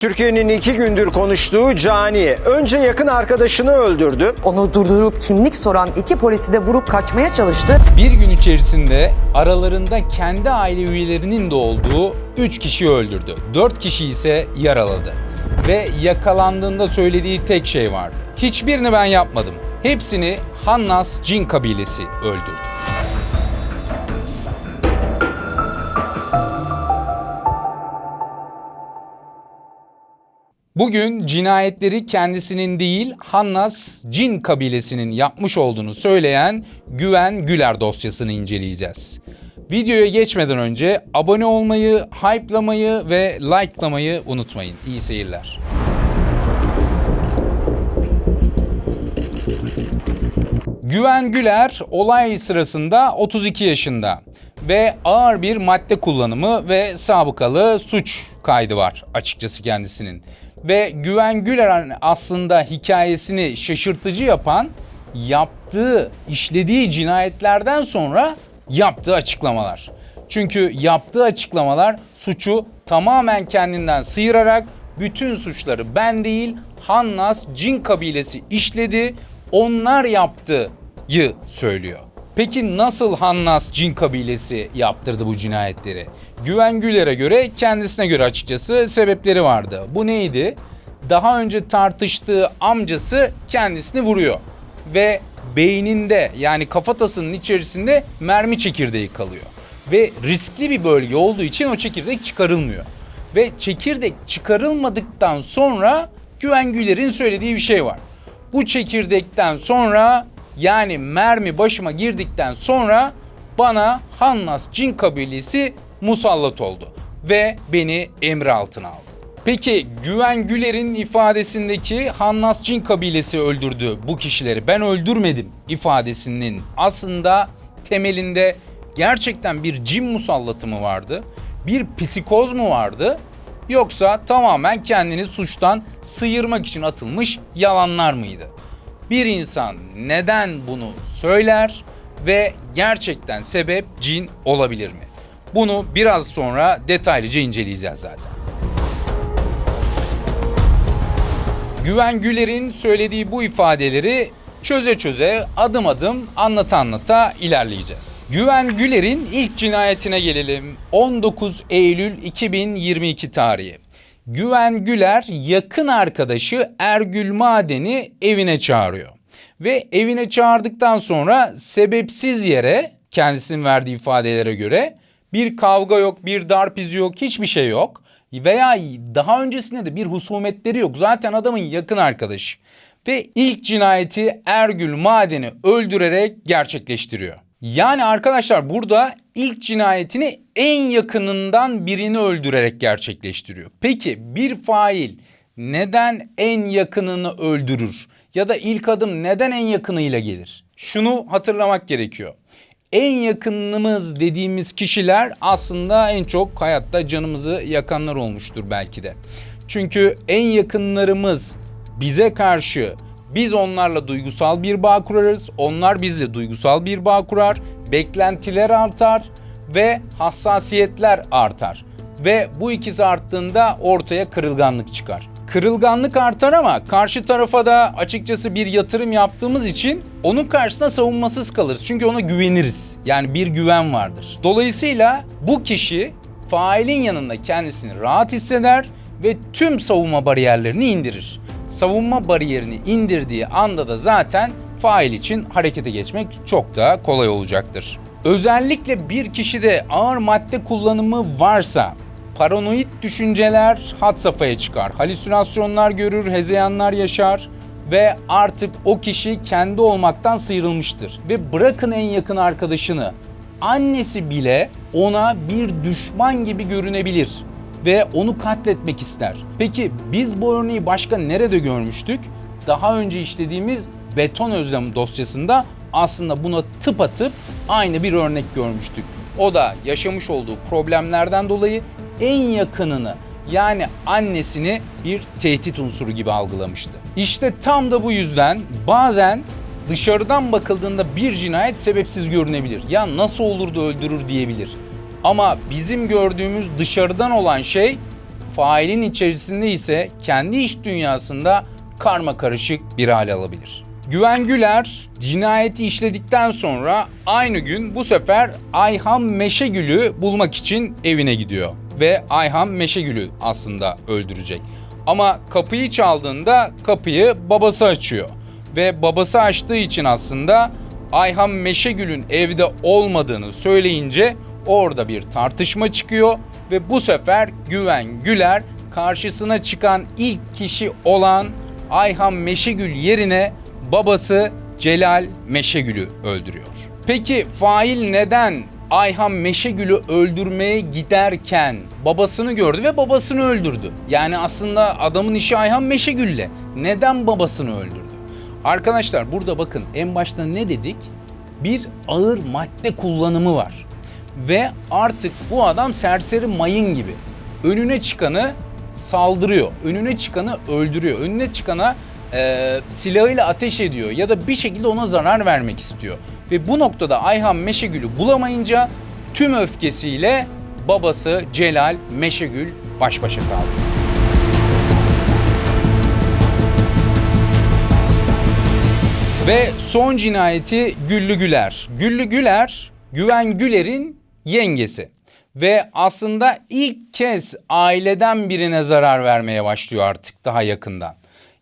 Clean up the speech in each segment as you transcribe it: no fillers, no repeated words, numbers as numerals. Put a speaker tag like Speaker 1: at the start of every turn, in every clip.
Speaker 1: Türkiye'nin 2 gündür konuştuğu cani önce yakın arkadaşını öldürdü.
Speaker 2: Onu durdurup kimlik soran iki polisi de vurup kaçmaya çalıştı.
Speaker 3: Bir gün içerisinde aralarında kendi aile üyelerinin de olduğu 3 kişiyi öldürdü. 4 kişi ise yaraladı. Ve yakalandığında söylediği tek şey vardı: hiçbirini ben yapmadım. Hepsini Hannas Cin kabilesi öldürdü. Bugün cinayetleri kendisinin değil, Hannas Cin kabilesinin yapmış olduğunu söyleyen Güven Güler dosyasını inceleyeceğiz. Videoya geçmeden önce abone olmayı, hype'lamayı ve like'lamayı unutmayın. İyi seyirler. Güven Güler olay sırasında 32 yaşında ve ağır bir madde kullanımı ve sabıkalı suç kaydı var açıkçası kendisinin. Ve Güven Güler aslında hikayesini şaşırtıcı yapan işlediği cinayetlerden sonra yaptığı açıklamalar. Çünkü yaptığı açıklamalar suçu tamamen kendinden sıyırarak bütün suçları ben değil Hannas Cin kabilesi işledi, onlar yaptı'yı söylüyor. Peki nasıl Hannas Cin kabilesi yaptırdı bu cinayetleri? Güven Güler'e göre, kendisine göre açıkçası sebepleri vardı. Bu neydi? Daha önce tartıştığı amcası kendisini vuruyor ve beyninde, yani kafatasının içerisinde mermi çekirdeği kalıyor. Ve riskli bir bölge olduğu için o çekirdek çıkarılmıyor. Ve çekirdek çıkarılmadıktan sonra Güven Güler'in söylediği bir şey var. Bu çekirdekten sonra, yani mermi başıma girdikten sonra bana Hannas Cin kabilesi musallat oldu ve beni emri altına aldı. Peki Güven Güler'in ifadesindeki Hannas Cin kabilesi öldürdü bu kişileri, ben öldürmedim ifadesinin aslında temelinde gerçekten bir cin musallatı mı vardı? Bir psikoz mu vardı? Yoksa tamamen kendini suçtan sıyırmak için atılmış yalanlar mıydı? Bir insan neden bunu söyler ve gerçekten sebep cin olabilir mi? Bunu biraz sonra detaylıca inceleyeceğiz zaten. Güven Güler'in söylediği bu ifadeleri çöze çöze, adım adım, anlata ilerleyeceğiz. Güven Güler'in ilk cinayetine gelelim. 19 Eylül 2022 tarihi. Güven Güler yakın arkadaşı Ergül Maden'i evine çağırıyor. Ve evine çağırdıktan sonra sebepsiz yere, kendisinin verdiği ifadelere göre, bir kavga yok, bir darp izi yok, hiçbir şey yok. Veya daha öncesinde de bir husumetleri yok. Zaten adamın yakın arkadaşı. Ve ilk cinayeti Ergül Maden'i öldürerek gerçekleştiriyor. Yani arkadaşlar burada ilk cinayetini en yakınından birini öldürerek gerçekleştiriyor. Peki bir fail neden en yakınını öldürür? Ya da ilk adım neden en yakınıyla gelir? Şunu hatırlamak gerekiyor. En yakınımız dediğimiz kişiler aslında en çok hayatta canımızı yakanlar olmuştur belki de. Çünkü en yakınlarımız bize karşı, biz onlarla duygusal bir bağ kurarız, onlar bizle duygusal bir bağ kurar, beklentiler artar ve hassasiyetler artar. Ve bu ikisi arttığında ortaya kırılganlık çıkar. Kırılganlık artar ama karşı tarafa da açıkçası bir yatırım yaptığımız için onun karşısında savunmasız kalırız. Çünkü ona güveniriz. Yani bir güven vardır. Dolayısıyla bu kişi failin yanında kendisini rahat hisseder ve tüm savunma bariyerlerini indirir. Savunma bariyerini indirdiği anda da zaten fail için harekete geçmek çok daha kolay olacaktır. Özellikle bir kişide ağır madde kullanımı varsa paranoid düşünceler had safhaya çıkar. Halüsinasyonlar görür, hezeyanlar yaşar ve artık o kişi kendi olmaktan sıyrılmıştır. Ve bırakın en yakın arkadaşını, annesi bile ona bir düşman gibi görünebilir ve onu katletmek ister. Peki biz bu örneği başka nerede görmüştük? Daha önce işlediğimiz Beton Özlem dosyasında aslında buna tıpatıp aynı bir örnek görmüştük. O da yaşamış olduğu problemlerden dolayı en yakınını, yani annesini bir tehdit unsuru gibi algılamıştı. İşte tam da bu yüzden bazen dışarıdan bakıldığında bir cinayet sebepsiz görünebilir. Ya nasıl olur da öldürür diyebilir. Ama bizim gördüğümüz dışarıdan olan şey failin içerisinde ise kendi iç dünyasında karmakarışık bir hale alabilir. Güven Güler cinayeti işledikten sonra aynı gün bu sefer Ayhan Meşegül'ü bulmak için evine gidiyor. Ve Ayhan Meşegül'ü aslında öldürecek. Ama kapıyı çaldığında kapıyı babası açıyor. Ve babası açtığı için aslında Ayhan Meşegül'ün evde olmadığını söyleyince orada bir tartışma çıkıyor. Ve bu sefer Güven Güler karşısına çıkan ilk kişi olan Ayhan Meşegül yerine babası Celal Meşegül'ü öldürüyor. Peki fail neden Ayhan Meşegül'ü öldürmeye giderken babasını gördü ve babasını öldürdü? Yani aslında adamın işi Ayhan Meşegül'le. Neden babasını öldürdü? Arkadaşlar burada bakın en başta ne dedik? Bir ağır madde kullanımı var. Ve artık bu adam serseri mayın gibi. Önüne çıkanı saldırıyor. Önüne çıkanı öldürüyor. Önüne çıkana silahıyla ateş ediyor ya da bir şekilde ona zarar vermek istiyor. Ve bu noktada Ayhan Meşegül'ü bulamayınca tüm öfkesiyle babası Celal Meşegül baş başa kaldı. Ve son cinayeti Güllü Güler. Güllü Güler, Güven Güler'in yengesi. Ve aslında ilk kez aileden birine zarar vermeye başlıyor artık daha yakından.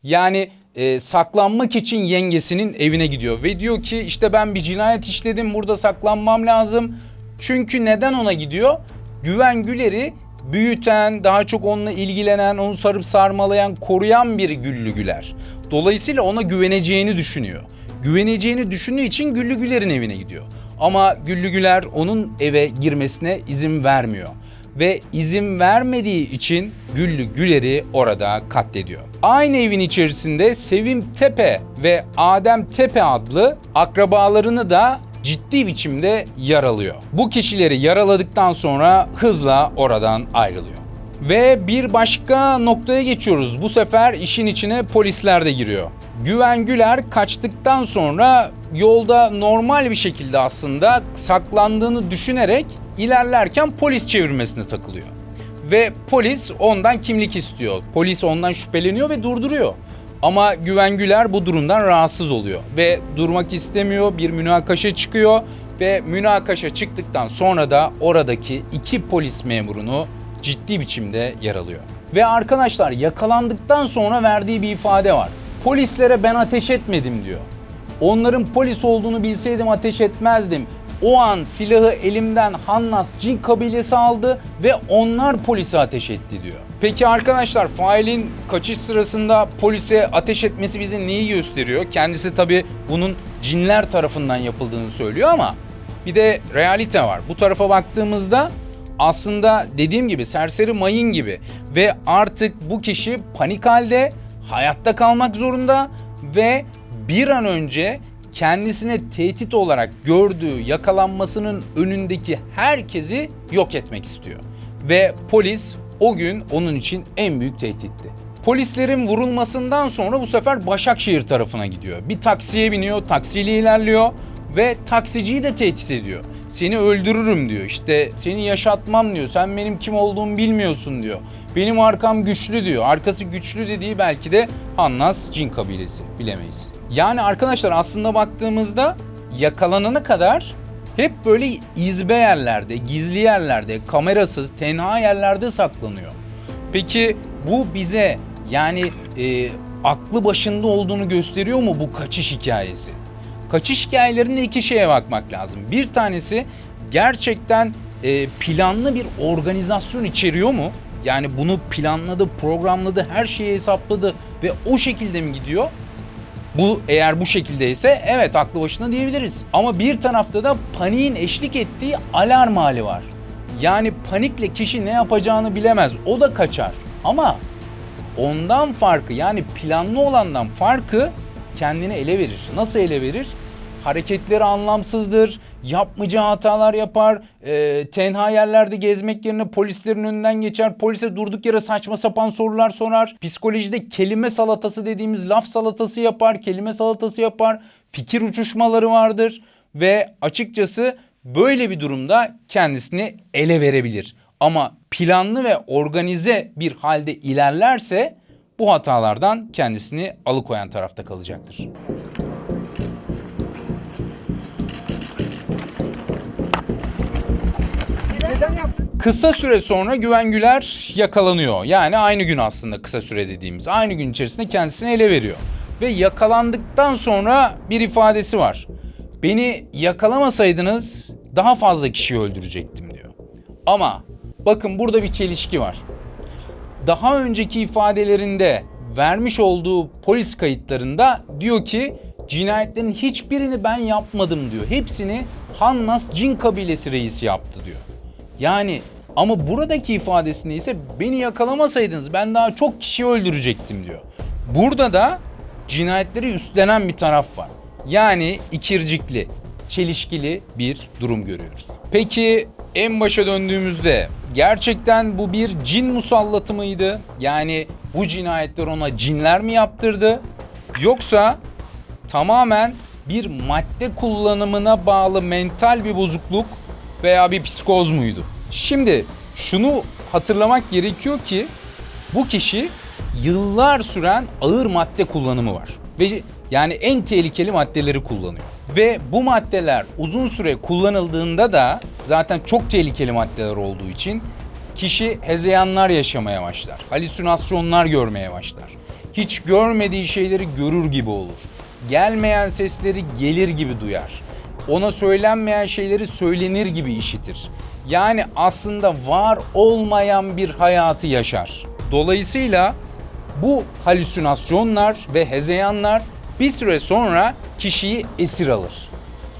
Speaker 3: Yani saklanmak için yengesinin evine gidiyor ve diyor ki işte ben bir cinayet işledim, burada saklanmam lazım. Çünkü neden ona gidiyor? Güven Güler'i büyüten, daha çok onunla ilgilenen, onu sarıp sarmalayan, koruyan bir Güllü Güler. Dolayısıyla ona güveneceğini düşünüyor. Güveneceğini düşündüğü için Güllü Güler'in evine gidiyor. Ama Güllü Güler onun eve girmesine izin vermiyor. Ve izin vermediği için Güllü Güler'i orada katlediyor. Aynı evin içerisinde Sevim Tepe ve Adem Tepe adlı akrabalarını da ciddi biçimde yaralıyor. Bu kişileri yaraladıktan sonra hızla oradan ayrılıyor. Ve bir başka noktaya geçiyoruz. Bu sefer işin içine polisler de giriyor. Güven Güler kaçtıktan sonra yolda normal bir şekilde aslında saklandığını düşünerek ilerlerken polis çevirmesine takılıyor. Ve polis ondan kimlik istiyor. Polis ondan şüpheleniyor ve durduruyor. Ama Güven Güler bu durumdan rahatsız oluyor ve durmak istemiyor. Bir münakaşa çıkıyor ve münakaşa çıktıktan sonra da oradaki 2 polis memurunu ciddi biçimde yaralıyor. Ve arkadaşlar yakalandıktan sonra verdiği bir ifade var. Polislere ben ateş etmedim diyor. Onların polis olduğunu bilseydim ateş etmezdim. O an silahı elimden Hannas Cin kabilesi aldı ve onlar polise ateş etti diyor. Peki arkadaşlar failin kaçış sırasında polise ateş etmesi bize neyi gösteriyor? Kendisi tabii bunun cinler tarafından yapıldığını söylüyor ama bir de realite var. Bu tarafa baktığımızda aslında dediğim gibi serseri mayın gibi ve artık bu kişi panik halde, hayatta kalmak zorunda ve bir an önce kendisine tehdit olarak gördüğü yakalanmasının önündeki herkesi yok etmek istiyor. Ve polis o gün onun için en büyük tehditti. Polislerin vurulmasından sonra bu sefer Başakşehir tarafına gidiyor. Bir taksiye biniyor, taksiyle ilerliyor ve taksiciyi de tehdit ediyor. Seni öldürürüm diyor, işte seni yaşatmam diyor, sen benim kim olduğumu bilmiyorsun diyor. Benim arkam güçlü diyor. Arkası güçlü dediği belki de Hannas Cin kabilesi, bilemeyiz. Yani arkadaşlar aslında baktığımızda yakalanana kadar hep böyle izbe yerlerde, gizli yerlerde, kamerasız, tenha yerlerde saklanıyor. Peki bu bize yani aklı başında olduğunu gösteriyor mu bu kaçış hikayesi? Kaçış hikayelerinde 2 şeye bakmak lazım. Bir tanesi gerçekten planlı bir organizasyon içeriyor mu? Yani bunu planladı, programladı, her şeyi hesapladı ve o şekilde mi gidiyor? Bu eğer bu şekildeyse evet aklı başında diyebiliriz. Ama bir tarafta da paniğin eşlik ettiği alarm hali var. Yani panikle kişi ne yapacağını bilemez. O da kaçar. Ama ondan farkı yani planlı olandan farkı kendini ele verir. Nasıl ele verir? Hareketleri anlamsızdır, yapmayacağı hatalar yapar, tenha yerlerde gezmek yerine polislerin önünden geçer, polise durduk yere saçma sapan sorular sorar, psikolojide kelime salatası dediğimiz laf salatası yapar, kelime salatası yapar, fikir uçuşmaları vardır ve açıkçası böyle bir durumda kendisini ele verebilir. Ama planlı ve organize bir halde ilerlerse bu hatalardan kendisini alıkoyan tarafta kalacaktır. Kısa süre sonra Güven Güler yakalanıyor. Yani aynı gün aslında kısa süre dediğimiz. Aynı gün içerisinde kendisini ele veriyor. Ve yakalandıktan sonra bir ifadesi var. Beni yakalamasaydınız daha fazla kişiyi öldürecektim diyor. Ama bakın burada bir çelişki var. Daha önceki ifadelerinde vermiş olduğu polis kayıtlarında diyor ki cinayetlerin hiçbirini ben yapmadım diyor. Hepsini Hannas Cin kabilesi reisi yaptı diyor. Yani ama buradaki ifadesinde ise beni yakalamasaydınız ben daha çok kişi öldürecektim diyor. Burada da cinayetleri üstlenen bir taraf var. Yani ikircikli, çelişkili bir durum görüyoruz. Peki en başa döndüğümüzde gerçekten bu bir cin musallatı mıydı? Yani bu cinayetler ona cinler mi yaptırdı? Yoksa tamamen bir madde kullanımına bağlı mental bir bozukluk veya bir psikoz muydu? Şimdi şunu hatırlamak gerekiyor ki bu kişi yıllar süren ağır madde kullanımı var. Ve yani en tehlikeli maddeleri kullanıyor. Ve bu maddeler uzun süre kullanıldığında da zaten çok tehlikeli maddeler olduğu için kişi hezeyanlar yaşamaya başlar. Halüsinasyonlar görmeye başlar. Hiç görmediği şeyleri görür gibi olur. Gelmeyen sesleri gelir gibi duyar. Ona söylenmeyen şeyleri söylenir gibi işitir. Yani aslında var olmayan bir hayatı yaşar. Dolayısıyla bu halüsinasyonlar ve hezeyanlar bir süre sonra kişiyi esir alır.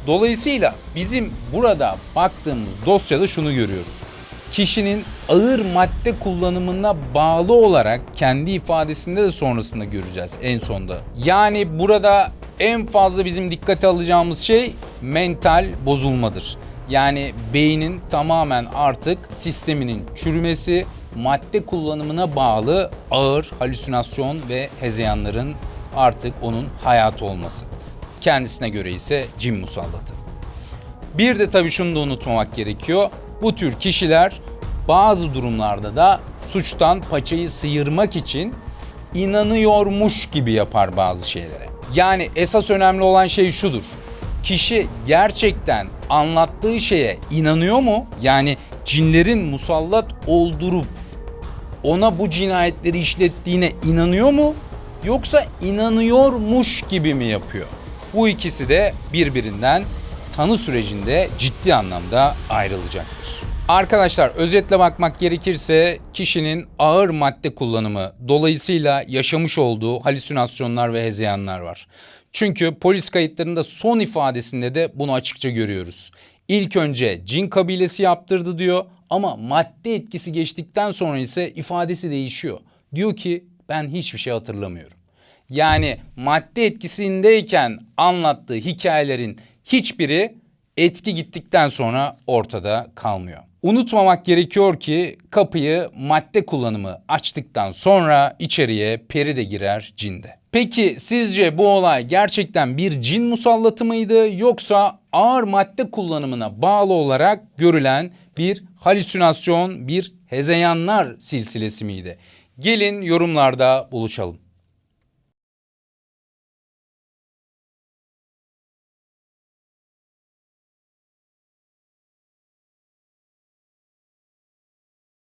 Speaker 3: Dolayısıyla bizim burada baktığımız dosyada şunu görüyoruz. Kişinin ağır madde kullanımına bağlı olarak kendi ifadesinde de sonrasında göreceğiz en sonda. Yani burada en fazla bizim dikkate alacağımız şey mental bozulmadır. Yani beynin tamamen artık sisteminin çürümesi, madde kullanımına bağlı ağır halüsinasyon ve hezeyanların artık onun hayatı olması. Kendisine göre ise cin musallatı. Bir de tabii şunu da unutmamak gerekiyor. Bu tür kişiler bazı durumlarda da suçtan paçayı sıyırmak için inanıyormuş gibi yapar bazı şeylere. Yani esas önemli olan şey şudur. Kişi gerçekten anlattığı şeye inanıyor mu? Yani cinlerin musallat oldurup ona bu cinayetleri işlettiğine inanıyor mu? Yoksa inanıyormuş gibi mi yapıyor? Bu ikisi de birbirinden tanı sürecinde ciddi anlamda ayrılacaktır. Arkadaşlar özetle bakmak gerekirse kişinin ağır madde kullanımı dolayısıyla yaşamış olduğu halüsinasyonlar ve hezeyanlar var. Çünkü polis kayıtlarında son ifadesinde de bunu açıkça görüyoruz. İlk önce cin kabilesi yaptırdı diyor ama madde etkisi geçtikten sonra ise ifadesi değişiyor. Diyor ki ben hiçbir şey hatırlamıyorum. Yani madde etkisindeyken anlattığı hikayelerin hiçbiri etki gittikten sonra ortada kalmıyor. Unutmamak gerekiyor ki kapıyı madde kullanımı açtıktan sonra içeriye peri de girer, cin de. Peki sizce bu olay gerçekten bir cin musallatı mıydı yoksa ağır madde kullanımına bağlı olarak görülen bir halüsinasyon, bir hezeyanlar silsilesi miydi? Gelin yorumlarda buluşalım.